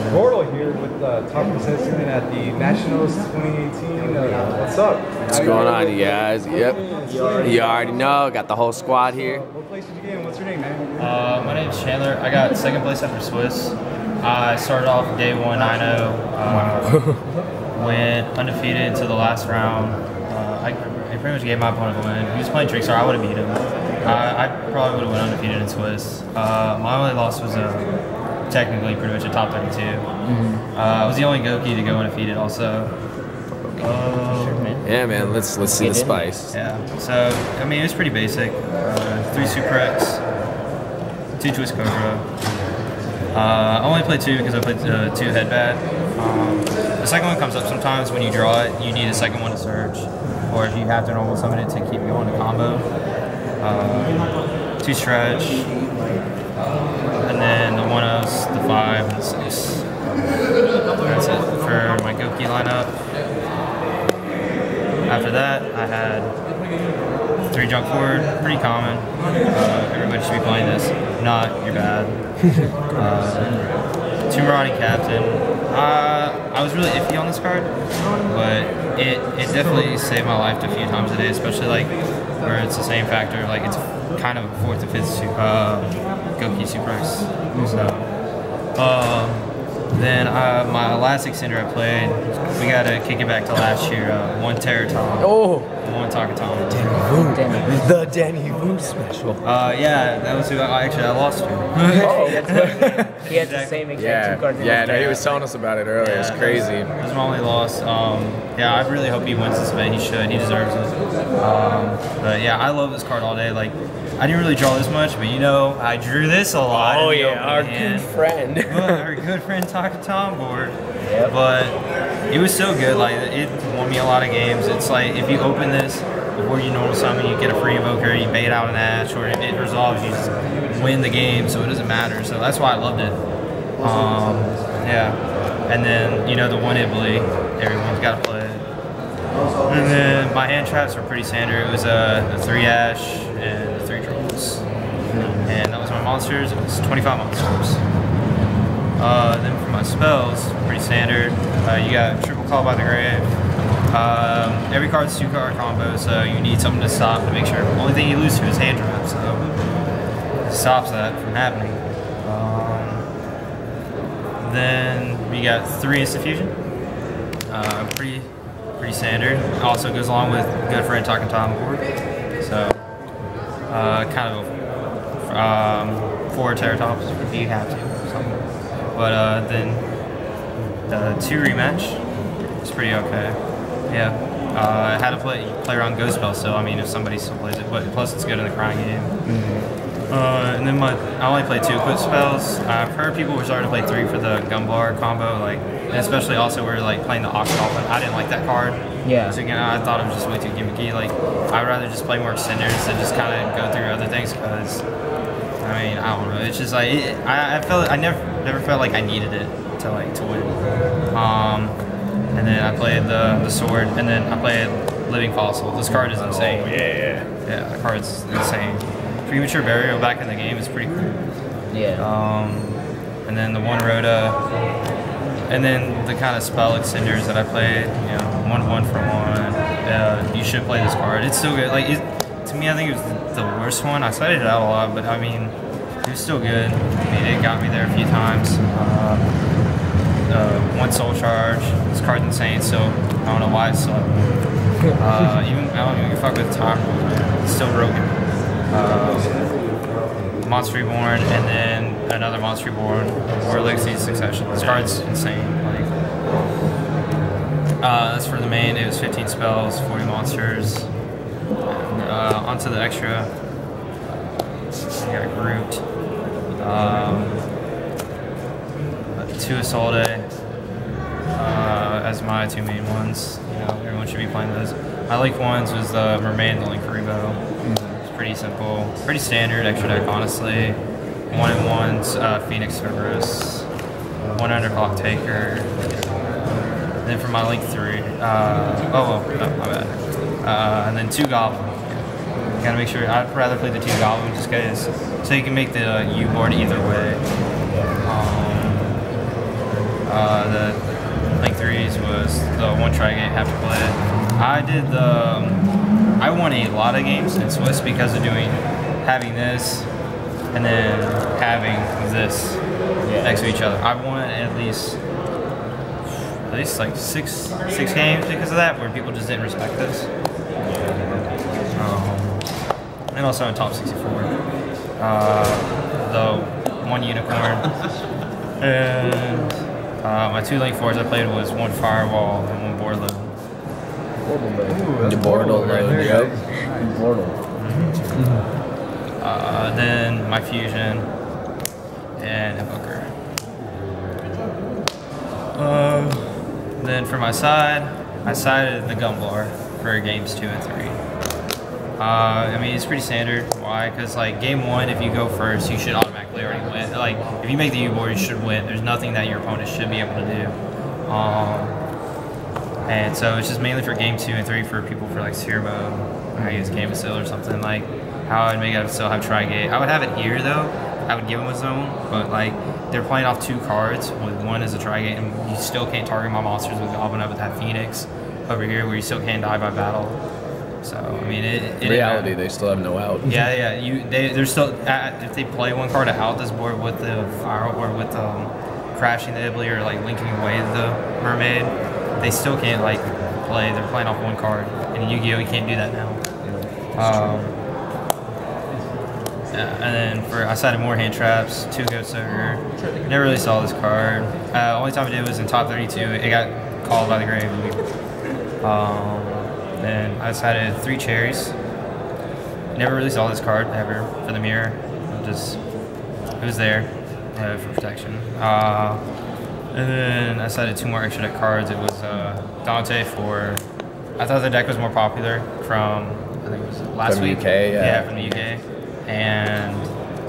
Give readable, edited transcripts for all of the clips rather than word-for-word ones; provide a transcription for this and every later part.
Gordle here with top contestant at the Nationals 2018. What's up? What's going on, you guys? Yep. You already know. Got the whole squad here. What place did you get in? What's your name, man? My name's Chandler. I got second place after Swiss. I started off day 1 9-0. Went undefeated until the last round. I pretty much gave my opponent the win. He was playing Trickstar. I would have beat him. I probably would have went undefeated in Swiss. My only loss was technically pretty much a top 32. I was the only Gouki to go undefeated also. Yeah, man. Let's see the spice. Yeah. So I mean, it was pretty basic. 3 Super X, 2 Twist Cobra. I only played 2 because I played 2 Headbad. The second one comes up sometimes when you draw it. You need a second one to search, or if you have to normal summon it to keep going to combo. 2 Stretch, and then the 1-0s, the 5, and the 6. That's it for my Gouki lineup. After that, I had 3 Junk Forward, pretty common. Everybody should be playing this. If not, you're bad. 2 Marauding Captain. I was really iffy on this card, but it definitely saved my life a few times a day, especially like where it's the same factor, like it's kind of a 4th and 5th Gouki Super X. Then my last extender I played, we got to kick it back to last year. 1 Terratom. Oh! 1 Takatom. The Danny Vu special. Yeah, that was who I lost to. He had the same exact 2 cards. Yeah, no, he was telling us about it earlier. Yeah, it's crazy. It was my only loss. Yeah, I really hope he wins this event. He should. He deserves it. But yeah, I love this card all day. Like, I didn't really draw this much, but you know, I drew this a lot. Oh yeah, our good friend. Our good friend Takatom board. Yep. But it was so good. Like, it won me a lot of games. It's like if you open this before you normal summon, you get a free invoker, you bait out an Ash, or it resolves, you just win the game, so it doesn't matter. So that's why I loved it. Yeah. And then, you know, the 1 Ibly, everyone's got to play it. And then my hand traps were pretty standard. It was a 3 Ash and 3 Trolls. And that was my monsters. It was 25 monsters. Then for my spells, pretty standard. You got Triple Call by the Grave. Every card's 2 card combo, so you need something to stop to make sure. The only thing you lose to is hand trap, so it stops that from happening. Then we got 3 Instant Fusion. Pretty standard. Also goes along with good friend Takatom board. So kind of 4 Terratops if you have to. But then the 2 Rematch is pretty okay. Yeah. I had to play around Ghost Spell, so I mean if somebody still plays it, but plus it's good in the crying game. And then I only played 2 equip spells. I've heard people were starting to play 3 for the Gumbar combo, like, and especially also we're like playing the Ox Dolphin. I didn't like that card. Yeah. So again, I thought it was just way too gimmicky. Like, I'd rather just play more extenders than just kind of go through other things because, I mean, I don't know. It's just like I never felt like I needed it to win. And then I played the sword, and then I played Living Fossil. This card is insane. Oh yeah. Yeah, the card's insane. Premature Burial back in the game is pretty cool. Yeah. And then the 1 Rhoda, and then the kind of spell extenders that I played, you know, 1/1 for 1. You should play this card. It's still good. Like, to me, I think it was the worst one. I cited it out a lot, but I mean, it was still good. I mean, it got me there a few times. 1 Soul Charge. This card's insane, so I don't know why it's so. I don't even fuck with time. It's still broken. Monster Reborn, and then another Monster Reborn, or Legacy Succession. This card's insane. Like, that's for the main. It was 15 spells, 40 monsters. And, onto the extra. I got grouped. 2 Isolde as my 2 main ones. You know, everyone should be playing those. My like ones was the Mermaid and the Link Karibo. Pretty simple, pretty standard extra deck, honestly. 1/1's Phoenix Cerberus, 1 Underclock Taker. Then for my Link 3, my bad. And then 2 Goblin. Gotta make sure, I'd rather play the 2 Goblin just because, so you can make the U board either way. The Link 3s was the one tri-game have to play. I won a lot of games in Swiss because of having this and then having this next to each other. I won at least like six games because of that, where people just didn't respect this. And also in top 64, the one unicorn, and my 2 Link 4s I played was 1 firewall and 1 board load. The board load, yep. Then my fusion and a booker. Then for my side, I sided the gun bar for games 2 and 3. I mean, it's pretty standard. Why? Because like game 1, if you go first, you should automatically already win. Like if you make the U board, you should win. There's nothing that your opponent should be able to do. And so it's just mainly for game 2 and 3 for people for like Turbo, I guess Game of Seal or something. Like how I'd make it still have Tri-Gate. I would have it here though. I would give them a zone, but like they're playing off 2 cards with 1 as a Tri-Gate, and you still can't target my monsters with Goblin up with that Phoenix over here, where you still can't die by battle. So I mean, in reality, they still have no out. Yeah. They're still if they play 1 card out this board with the fire or with crashing the Ibbly or like linking away the Mermaid, they still can't like play. They're playing off 1 card, and in Yu-Gi-Oh you can't do that now. And then I sided more hand traps, 2 Ghost Ogre. Never really saw this card. Only time I did was in top 32. It got called by the grave. Then I sided 3 cherries. Never really saw this card ever for the mirror. It was there for protection. And then I sided 2 more extra deck cards. It was Dante for. I thought the deck was more popular from I think it was last week. UK, yeah, from the UK. And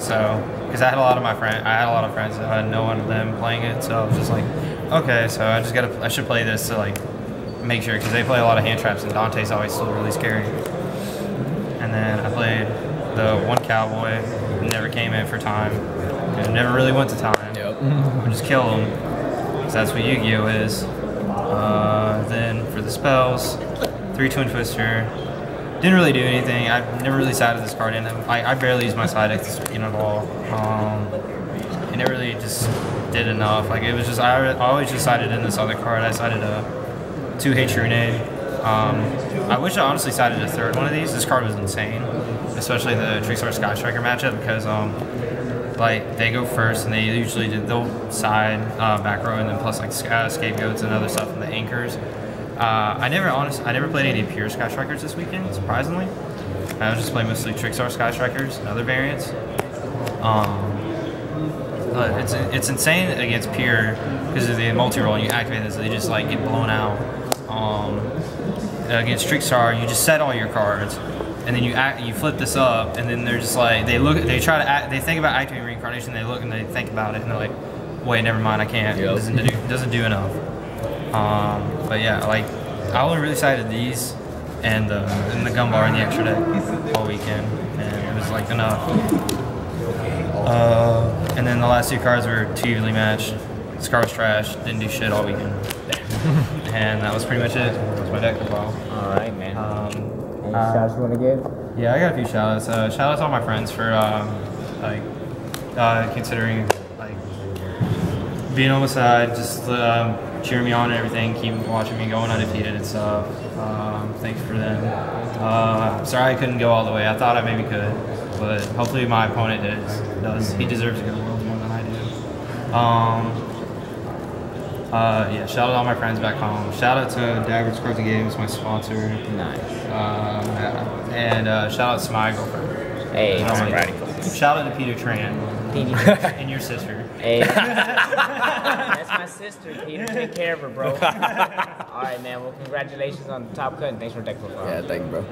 so, because I had a lot of friends that I had no one of them playing it, so I was just like, okay, so I should play this to like make sure, because they play a lot of hand traps and Dante's always still really scary. And then I played the 1 Cowboy, never came in for time, and never really went to time. Yep. I just kill them, because that's what Yu-Gi-Oh is. Then for the spells, 3 Twin Twister. Didn't really do anything. I've never really sided this card in. I barely use my side deck this weekend at all. And it really just did enough. Like it was just, I always just sided in this other card. I sided a 2 Hatrune. I wish I honestly sided a 3rd one of these. This card was insane, especially the Trickstar Sky Striker matchup, because like they go first and they'll side back row and then plus like scapegoats and other stuff and the anchors. I never played any pure Sky Strikers this weekend, surprisingly. I was just playing mostly Trickstar Sky Strikers and other variants. But it's insane against pure because of the multi-roll and you activate this, they just like get blown out. Against Trickstar, you just set all your cards, and then you flip this up, and then they're just like they think about activating Reincarnation, they look and they think about it, and they're like, wait, never mind, I can't. Yep. It doesn't do enough. But yeah, like I only really sided these and the gun bar and the extra deck all weekend, and it was like enough. And then the last 2 cards were 2 evenly matched. Scar's trash, didn't do shit all weekend. And that was pretty much it. That was my deck as well. Alright, man. Any shout-outs you want to give? Yeah, I got a few shout-outs. Shout-outs to all my friends for considering like being on my side, just cheering me on and everything, keep watching me going undefeated and stuff. Thanks for them. Sorry I couldn't go all the way. I thought I maybe could, but hopefully my opponent does. He deserves to go to Worlds more than I do. Yeah, shout out to all my friends back home. Shout out to Dagger's Cards and Games, my sponsor. Nice. And shout out to my girlfriend. Hey, alright. Shout out to Peter Tran. And your sister. Hey. That's my sister, Peter. Take care of her, bro. Alright, man. Well, congratulations on the top cut, and thanks for the deck so far. Yeah, thank you, bro.